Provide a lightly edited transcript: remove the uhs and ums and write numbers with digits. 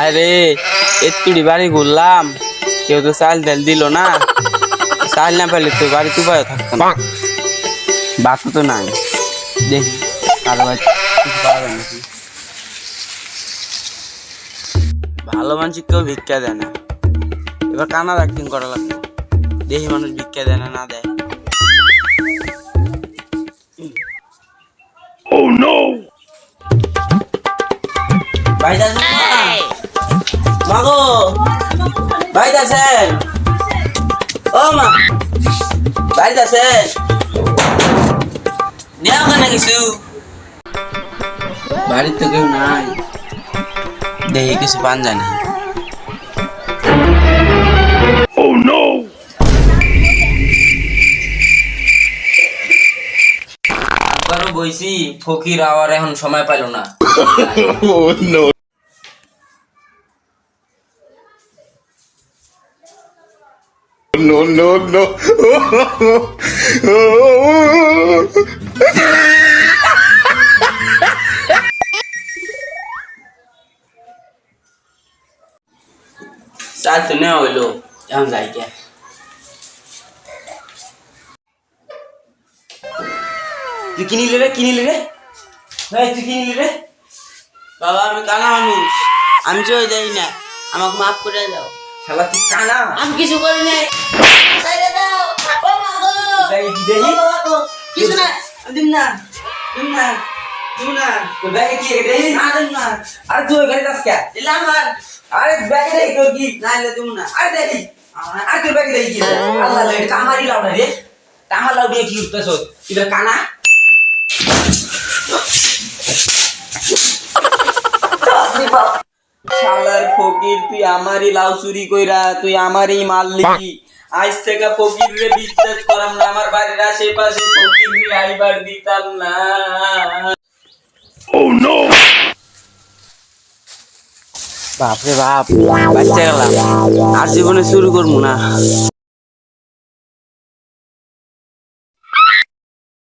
আরে একটুটি বাড়ি ঘুরলাম, কেউ তো চাল ডাল দিল না। চাল না পেলে তো বাড়ি তুবাইও থাকতো না, বাতো তো নাই। দেখি কারো বাড়ি কিছু পাওয়া যায় নাকি। ভালো মানুষ কেউ ভিক্ষা দেয় না, এবার কানার অ্যাক্টিং করা লাগবে। দেখি মানুষ ভিক্ষা দেয় না, না দেয়। Oh no! ভাইটা মাগো, ভাইটা আছেন? ও মা, ভাইটা আছেন? নেও কেন কিছু? বাড়ির তো কেউ নাই, দেখি কিছু পান যায় না। Oh no! আবারও বইছি, ফকির আওয়ার এখন সময় পাইল না। Oh no! No, no, no. চাল তো নেওয়া হইলো, এখন যাই কে। তুই কিনিলি রে, কিনিলি রে ভাই, তুই কিনিলি রে? বাবা আমি কানা মানুষ, আমি চলে যাই না, আমাকে মাফ করে দাও। শালা তুই কানা, আমি কিছু করি নাই। ছেড়ে দাও, ও মা গো, দেখি দেখি কিছু না, দিন না, দিন না, দিন না। তো ব্যাগে কি রে? না দিন না। আরে তুই ওই ঘরে যাস কে? দিলাম আর। আরে ব্যাগে দেখি তোর কি? না দিলে দিন না। আরে দেখি, আরে তোর ব্যাগে দেখি কি? আল্লাহ রে, এটা আমারই লাউডা রে। আমার লাউ দিয়ে কি উঠতেছ? তুই কানা? শালার ফকির, তুই আমারই লাউ চুরি কইরা তুই আমারই মারলি। আজ থেকে ফকির রে বিশ্বাস করাম না, আমার বাড়ির আশেপাশে ফকির রে আইবার দিতাম না। ও নো, বাপরে বাপ, বাচ্চা গেলাম, আর জীবনে শুরু করবো না।